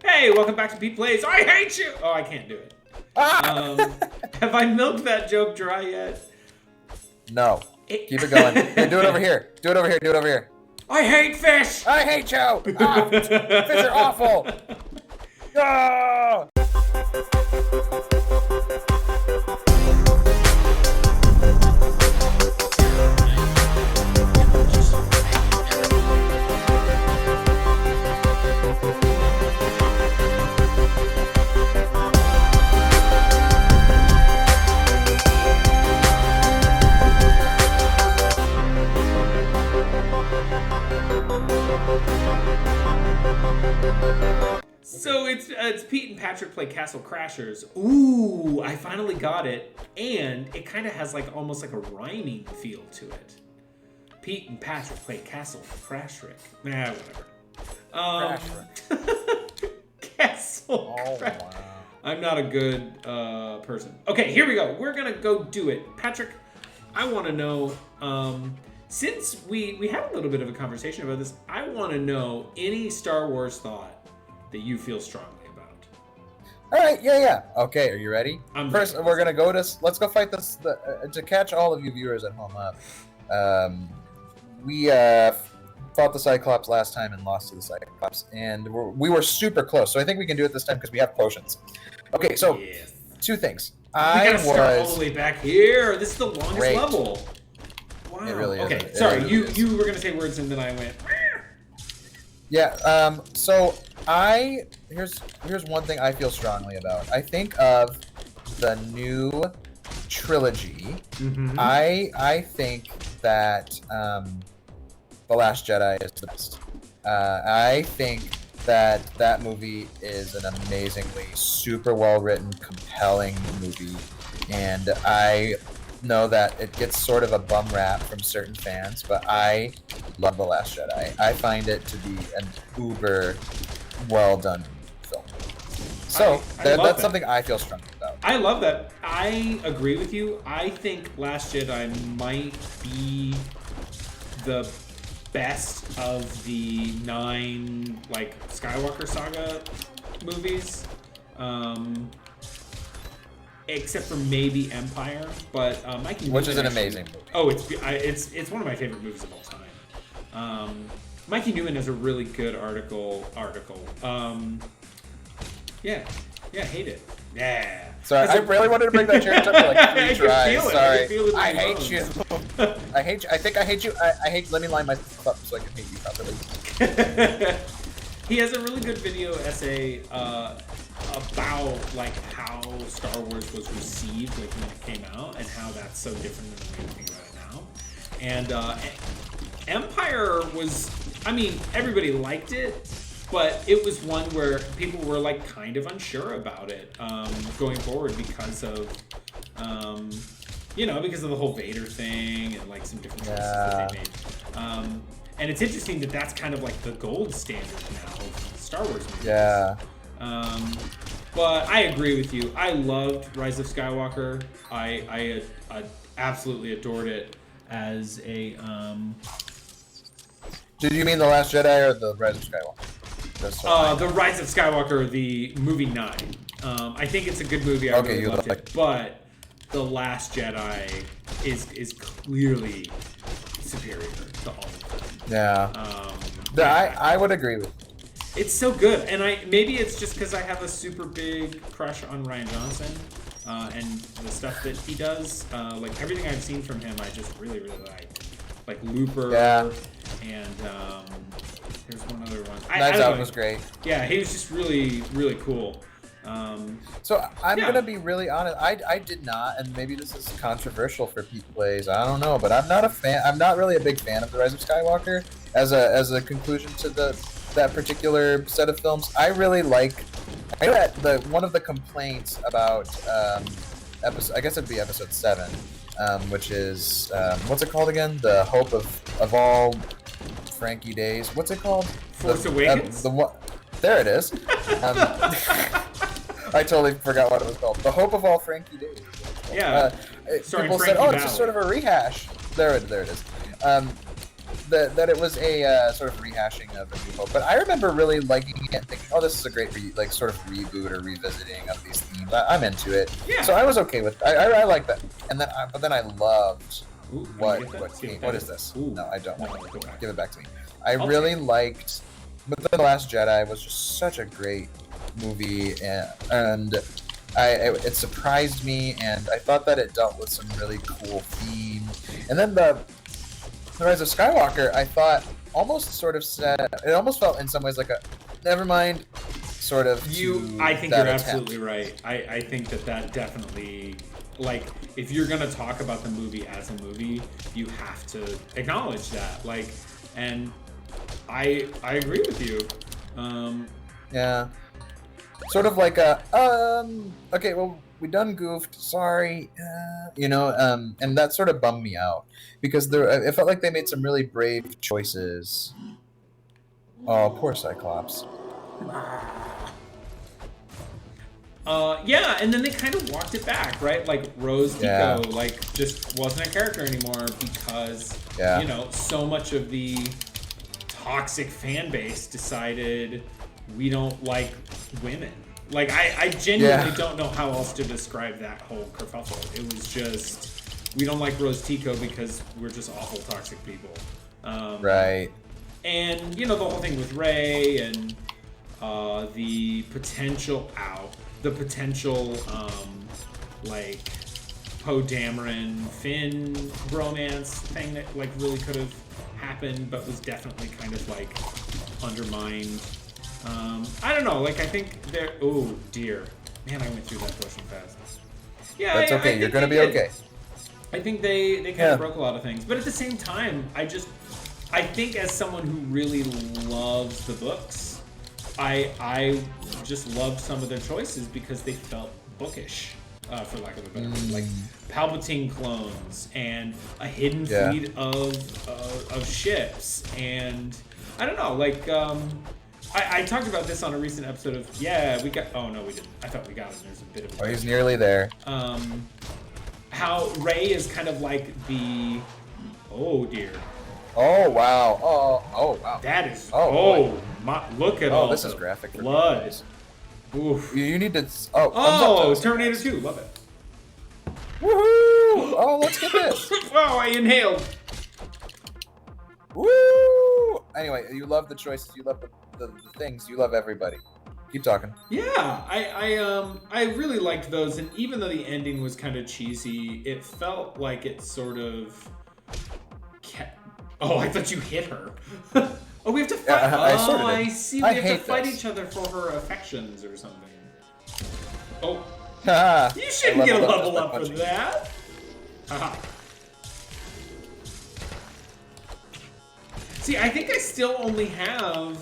Hey, welcome back to PETEPLAYS. I hate you! Oh, I can't do it. Have I milked that joke dry yet? No. Keep it going. Hey, do it over here. Do it over here. Do it over here. I hate fish! I hate you! Ah, fish are awful! No! So it's Pete and Patrick play Castle Crashers. Ooh, I finally got it, and it kind of has like almost like a rhyming feel to it. Pete and Patrick play Castle Crashrick. Nah, whatever. Castle Crash. Wow. I'm not a good person. Okay, here we go. We're gonna go do it. Patrick, I want to know. Since we had a little bit of a conversation about this, I want to know any Star Wars thought that you feel strongly about. All right, yeah. Okay, are you ready? First, ready. we're gonna go to. Let's go fight this. To catch all of you viewers at home up, we fought the Cyclops last time and lost to the Cyclops, and we were super close. So I think we can do it this time because we have potions. Okay, so Yes. two things. We gotta start all the way back here. This is the longest level. Wow. It really is. Okay, sorry. Really you were gonna say words and then I went. Yeah. So here's one thing I feel strongly about. I think of the new trilogy. Mm-hmm. I think that The Last Jedi is the best. I think that movie is an amazingly super well written, compelling movie, and I know that it gets sort of a bum rap from certain fans, but I love The Last Jedi. I find it to be an uber well done film. So that's something I feel strongly about. I love that. I agree with you. I think Last Jedi might be the best of the 9 like Skywalker saga movies. Except for maybe Empire, but Mikey which Newman is an amazing movie. Oh, it's one of my favorite movies of all time. Mikey Newman has a really good article. Yeah, hate it. Yeah. Sorry, I really wanted to bring that chair up for like 3 tries. Sorry, I hate you. I hate you. I think I hate you. I hate. Let me line myself up so I can hate you properly. He has a really good video essay about like how Star Wars was received like when it came out and how that's so different than the way we think about it now. And Empire was, I mean, everybody liked it, but it was one where people were like kind of unsure about it going forward because of because of the whole Vader thing and like some different choices that they made. And it's interesting that that's kind of like the gold standard now of Star Wars movies. Yeah. But I agree with you. I loved Rise of Skywalker. I absolutely adored it as a. Did you mean The Last Jedi or The Rise of Skywalker? The Rise of Skywalker, the movie 9. I think it's a good movie. I really loved it. But The Last Jedi is clearly superior to all of them. Yeah. I would agree with you. It's so good, and maybe it's just because I have a super big crush on Rian Johnson and the stuff that he does. Like everything I've seen from him, I just really, really like Looper. Yeah. And there's one other one. Knives Out was great. Yeah, he was just really, really cool. So I'm gonna be really honest. I did not, and maybe this is controversial for PETEPLAYS. I don't know, but I'm not a fan. I'm not really a big fan of The Rise of Skywalker as a conclusion to that particular set of films. I really like. I know that one of the complaints about I guess it'd be episode 7, which is what's it called again? The Hope of all Frankie days. What's it called? Force Awakens. There it is. I totally forgot what it was called. The Hope of All Frankie Days. Yeah. People said, "Oh, it's just sort of a rehash." There it is. That it was a sort of rehashing of A New Hope. But I remember really liking it and thinking, oh, this is a great like sort of reboot or revisiting of these themes. I'm into it. Yeah. So I was okay with. I like that. And then, but then I loved Ooh, what what what is this? Ooh. No, I don't. No, go back. Give it back to me. I I'll really liked. But The Last Jedi was just such a great movie, and it surprised me, and I thought that it dealt with some really cool themes. And then the Rise of Skywalker, I thought almost sort of said, it almost felt in some ways like a never mind sort of. I think you're absolutely right. I think that definitely, like, if you're gonna talk about the movie as a movie, you have to acknowledge that, like, and I agree with you. Yeah. Sort of like a okay, well, we done goofed, sorry, and that sort of bummed me out because it felt like they made some really brave choices. Oh, poor Cyclops. Yeah, and then they kind of walked it back, right? Like Rose Tico, like, just wasn't a character anymore because so much of the toxic fan base decided we don't like women. Like, I genuinely don't know how else to describe that whole kerfuffle. It was just, we don't like Rose Tico because we're just awful toxic people. Right. And, the whole thing with Rey and the potential like, Poe Dameron Finn bromance thing that, like, really could have happened, but was definitely kind of, like, undermined. I don't know, like, I think there. Oh dear, man, I went through that portion fast. Yeah, that's okay. You're gonna be okay. I think they kind of broke a lot of things, but at the same time, I think as someone who really loves the books, I just loved some of their choices because they felt bookish, for lack of a better word, like Palpatine clones and a hidden fleet of ships, and I don't know, like. I talked about this on a recent episode of we got. Oh no, we didn't. I thought we got him. There's a bit of. He's nearly there. How Rey is kind of like the. Oh dear. Oh wow. Oh wow. That is. Oh my! Look at all. This is graphic. For blood. Oof. You need to. Terminator 2. Love it. Woohoo! Oh, let's get this. Oh, I inhaled. Woo! Anyway, you love the choices. You love the things. You love everybody. Keep talking. Yeah, I really liked those, and even though the ending was kind of cheesy, it felt like it sort of kept. Oh, I thought you hit her. Oh, we have to fight. I see. We have to fight each other for her affections or something. Oh, you shouldn't get a level up for that. Haha. See, I think I still only have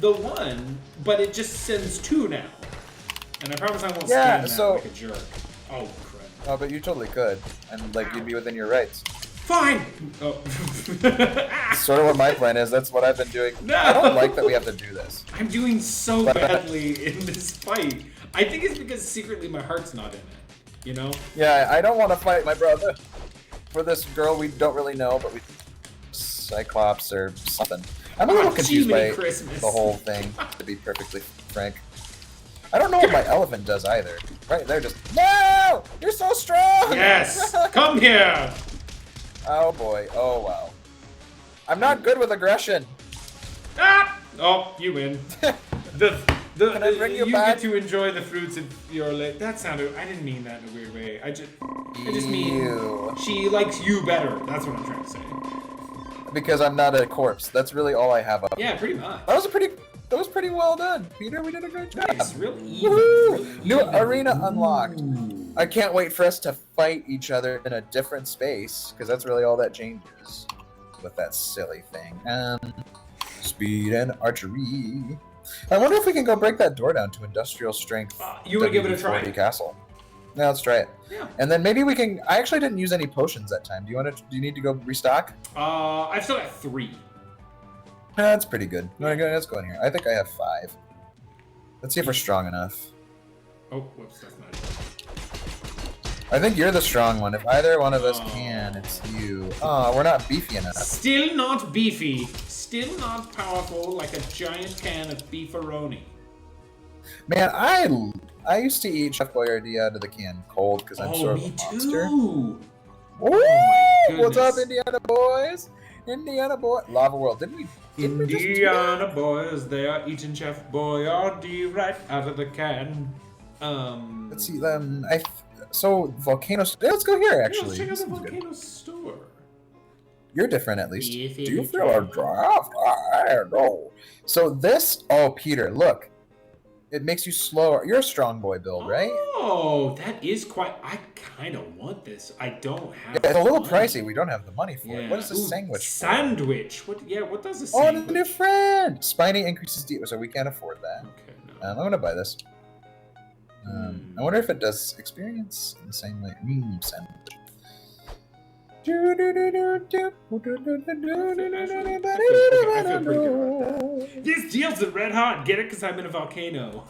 the one, but it just sends 2 now. And I promise I won't spam that like a jerk. Oh, crap. Oh, but you totally could. And, like, you'd be within your rights. Fine! Oh. Sort of what my plan is. That's what I've been doing. No! I don't like that we have to do this. I'm doing so badly in this fight. I think it's because secretly my heart's not in it. You know? Yeah, I don't want to fight my brother for this girl we don't really know, but we... Cyclops or something. I'm a little confused by the whole thing, to be perfectly frank. I don't know what my elephant does either. Right, they're just, no! You're so strong! Yes! Come here! Oh boy, oh wow. I'm not good with aggression. Ah! Oh, you win. Can I bring you back? Get to enjoy the fruits of your life. That sounded, I didn't mean that in a weird way. I just mean she likes you better. That's what I'm trying to say. Because I'm not a corpse. That's really all I have up. Yeah, pretty much. That was pretty well done, Peter. We did a great job. Nice, real even. New arena unlocked. I can't wait for us to fight each other in a different space, because that's really all that changes with that silly thing. Speed and archery. I wonder if we can go break that door down to industrial strength. You want to give it a try? Castle. Yeah, let's try it. Yeah. And then maybe we can. I actually didn't use any potions that time. Do you need to go restock? I've still got 3. That's pretty good. Let's go in here. I think I have 5. Let's see if we're strong enough. Oh, whoops, that's not I think you're the strong one. If either one of us can, it's you. Oh, we're not beefy enough. Still not beefy. Still not powerful like a giant can of beefaroni. Man, I used to eat Chef Boyardee out of the can cold because I'm sort of a monster. Too. Oh, what's up, Indiana boys? Indiana boy, Lava World. Didn't we Indiana boys, they are eating Chef Boyardee right out of the can. Let's see. So volcano. Let's go here. Actually, check out the volcano store. You're different, at least. Do you feel a draft? I don't know. So this. Oh, Peter, look. It makes you slower. You're a strong boy build, right? Oh, that is quite. I kind of want this. I don't have. Yeah, it's a little pricey. We don't have the money for it. What is a sandwich? Sandwich. What? Yeah. What does a Oh, sandwich? the new friend. Spiny increases deep, so we can't afford that. Okay. No. I'm gonna buy this. I wonder if it does experience in the same way. Sandwich. I feel pretty good. This deal's at red hot. Get it? Because I'm in a volcano.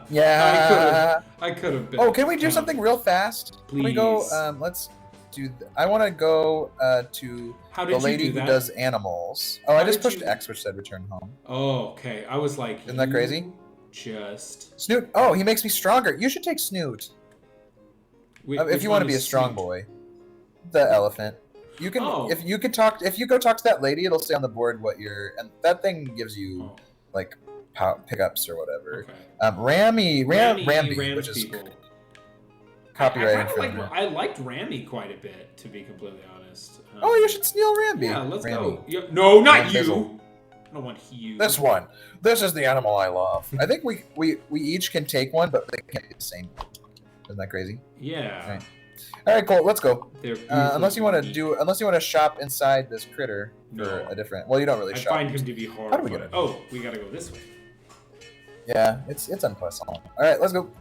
Yeah. I could have been. Oh, can we do something real fast? Please. Can we go? Let's do. I want to go to the lady who does animals. Oh, I just pushed X, which said return home. Oh, okay. I was like, isn't that crazy? Just Snoot. Oh, he makes me stronger. You should take Snoot. If you want to be a strong boy. The elephant. You can if you go talk to that lady, it'll say on the board what you're, and that thing gives you like pickups or whatever. Okay. Ramby, which is copyrighted. I liked Rammy quite a bit, to be completely honest. Oh, you should steal Ramby. Yeah, let's go. No, not you. I don't want you. This one. This is the animal I love. I think we each can take one, but they can't be the same. Isn't that crazy? Yeah. All right, Colt. Let's go. Unless you want to shop inside this critter for a different. Well, you don't really shop. I find him to be hard. How do we get it? Oh, we gotta go this way. Yeah, it's unpleasant. All right, let's go.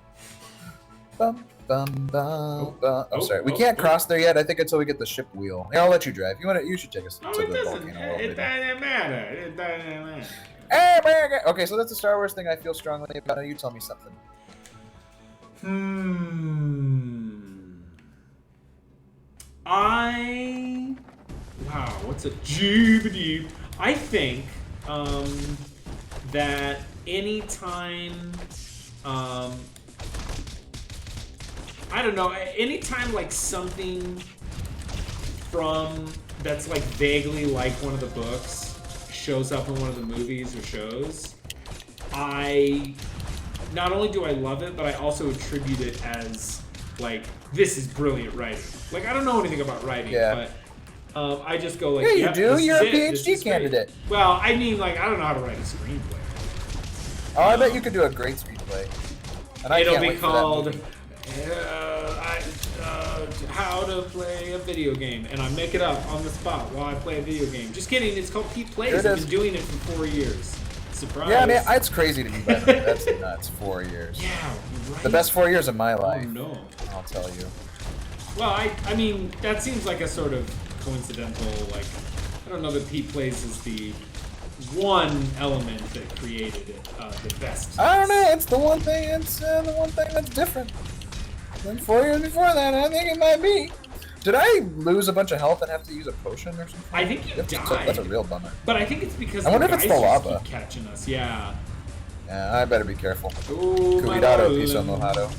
Bum bum bum bum. Oh, sorry. We can't cross there yet. I think until we get the ship wheel. Here, I'll let you drive. You should take us to the volcano world. It doesn't matter. It doesn't matter. Hey, okay, so that's a Star Wars thing I feel strongly about. You tell me something. Wow, what's a GBD? I think that anytime I don't know, anytime like something from that's like vaguely like one of the books shows up in one of the movies or shows, not only do I love it, but I also attribute it as like, this is brilliant writing. Like, I don't know anything about writing, but I just go like, yeah, you do. You're a PhD candidate. Well, I mean, like, I don't know how to write a screenplay. Oh, I bet you could do a great screenplay. And it'll be called How to Play a Video Game, and I make it up on the spot while I play a video game. Just kidding. It's called PETEPLAYS. I've been doing it for 4 years. Surprise. Yeah, man, it's crazy to me. That's nuts. 4 years. Yeah, right. The best 4 years of my life. Oh no. I'll tell you. Well, I mean, that seems like a sort of coincidental, like, I don't know that PETEPLAYS is the one element that created it, the best. I don't know, it's the one thing, the one thing that's different than 4 years before that. I think it might be. Did I lose a bunch of health and have to use a potion or something? I think you died. That's a real bummer. But I think it's because I wonder if it's the lava keep catching us. Yeah. Yeah, I better be careful. Oh, Cuidado, piso mojado.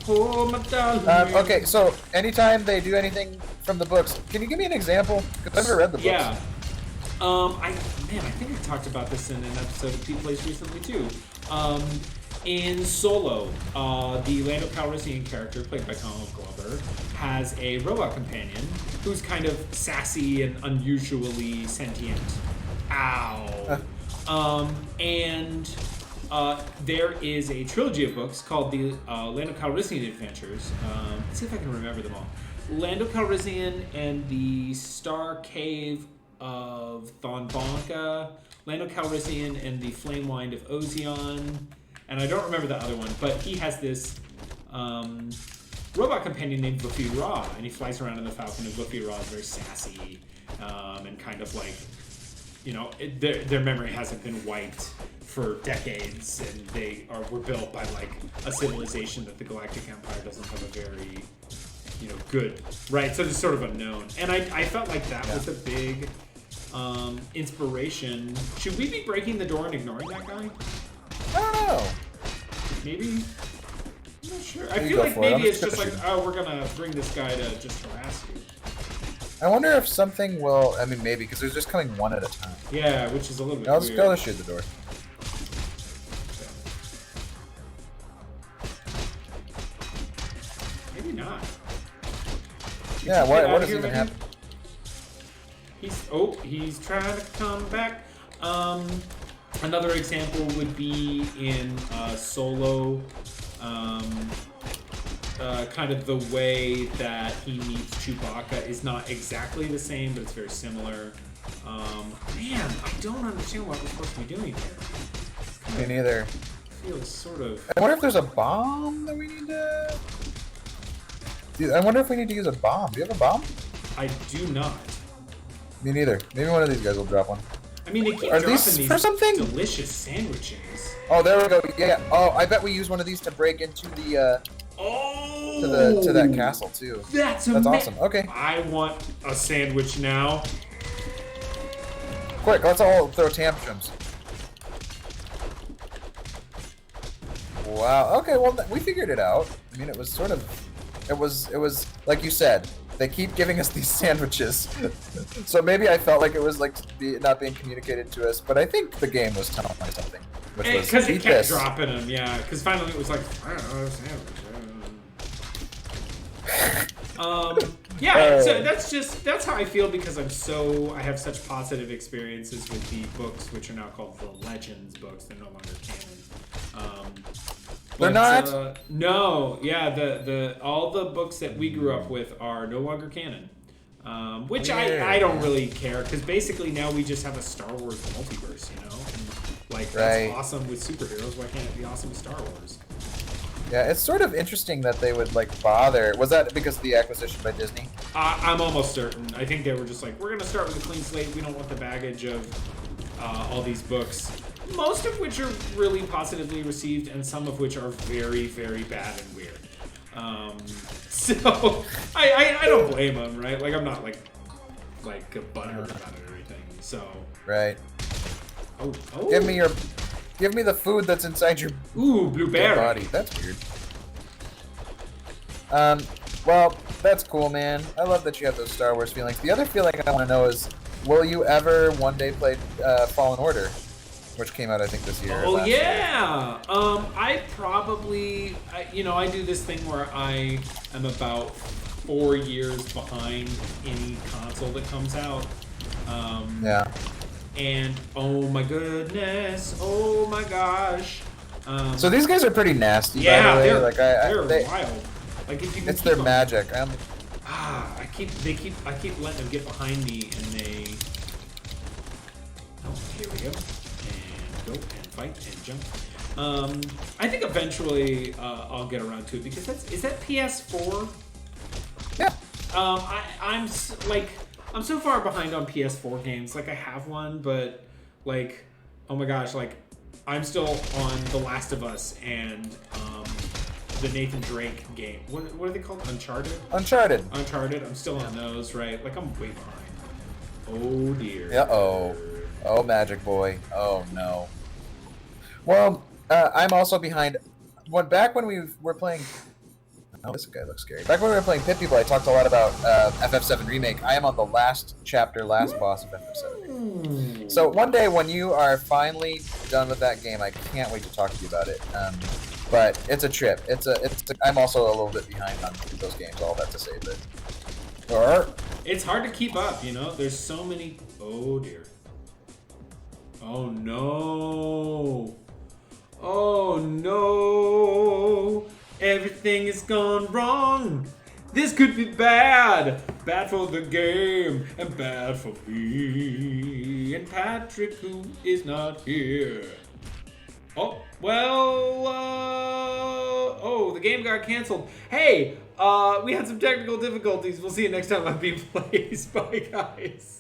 Oh, okay, so anytime they do anything from the books, can you give me an example? Because I've never read the books. Yeah. I think I talked about this in an episode of PETEPLAYS recently too. In Solo, the Lando Calrissian character, played by Donald Glover, has a robot companion who's kind of sassy and unusually sentient. Ow. There is a trilogy of books called the Lando Calrissian Adventures. Let's see if I can remember them all. Lando Calrissian and the Star Cave of Thonbonka, Lando Calrissian and the Flame Wind of Ozion, and I don't remember the other one, but he has this robot companion named Buffy Raw, and he flies around in the Falcon, and Buffy Raw is very sassy and kind of like, you know, their memory hasn't been wiped for decades, and were built by like a civilization that the Galactic Empire doesn't have a very good, right? So it's sort of unknown, and I felt like that was a big inspiration. Should we be breaking the door and ignoring that guy? I don't know. Maybe. I'm not sure. I feel like maybe it's just like, oh, we're gonna bring this guy to just harass you. I wonder if something will. I mean, maybe because they're just coming one at a time. Yeah, which is a little bit. Let's go shoot the door. Maybe not. Yeah, what does even happen? He's trying to come back. Another example would be in Solo. Kind of the way that he meets Chewbacca is not exactly the same, but it's very similar. Man, I don't understand what we're supposed to be doing here. Me neither. Feels sort of. I wonder if there's a bomb that we need to. Dude, I wonder if we need to use a bomb. Do you have a bomb? I do not. Me neither. Maybe one of these guys will drop one. I mean, they keep Are dropping these for something? delicious sandwiches. Oh, there we go. Yeah. Oh, I bet we use one of these to break into the. To that castle too. That's awesome. Okay. I want a sandwich now. Quick, let's all throw tantrums. Wow. Okay. Well, we figured it out. I mean, it was sort of. It was like you said. They keep giving us these sandwiches, so maybe I felt like it was like not being communicated to us. But I think the game was telling me something, which was because it kept dropping them. Yeah. Because finally it was like, I don't know, sandwich. Yeah, so that's how I feel because I have such positive experiences with the books, which are now called the Legends books. They're no longer canon. They're not? No, yeah, the all the books that we grew up with are no longer canon. Which I don't really care because basically now we just have a Star Wars multiverse, And, like that's awesome with superheroes. Why can't it be awesome with Star Wars? Yeah, it's sort of interesting that they would like bother. Was that because of the acquisition by Disney? I'm almost certain. I think they were just like, we're gonna start with a clean slate. We don't want the baggage of all these books, most of which are really positively received, and some of which are very, very bad and weird. So I don't blame them, right? Like I'm not like a butthurt about it or anything. So right. Oh. Give me the food that's inside your blueberry body. That's weird. Well, that's cool, man. I love that you have those Star Wars feelings. The other feeling I want to know is, will you ever one day play Fallen Order, which came out I think this year? Oh yeah. I probably, I do this thing where I am about 4 years behind any console that comes out. Yeah. And oh my goodness, oh my gosh. So these guys are pretty nasty. Yeah, by the way. they're wild. Like if you it's their magic. I keep letting them get behind me, and they. Oh, here we go, and go and fight and jump. I think eventually I'll get around to it because is that PS4? Yeah. I'm so far behind on PS4 games. Like I have one, but like, oh my gosh, like I'm still on The Last of Us and the Nathan Drake game. What are they called? Uncharted. I'm still on those, right? Like I'm way behind. Oh dear. Oh, Magic Boy. Oh no. Well, I'm also behind. Back when we were playing. Oh, this guy looks scary. Back when we were playing Pit People, I talked a lot about FF7 Remake. I am on the last boss of FF7. So one day when you are finally done with that game, I can't wait to talk to you about it. But it's a trip. I'm also a little bit behind on those games. All that to say, but it's hard to keep up. There's so many. Oh dear. Oh no. Oh no. Everything has gone wrong. This could be bad. Bad for the game and bad for me. And Patrick, who is not here. Oh, well, the game got canceled. Hey, we had some technical difficulties. We'll see you next time on PETEPLAYS. Bye, guys.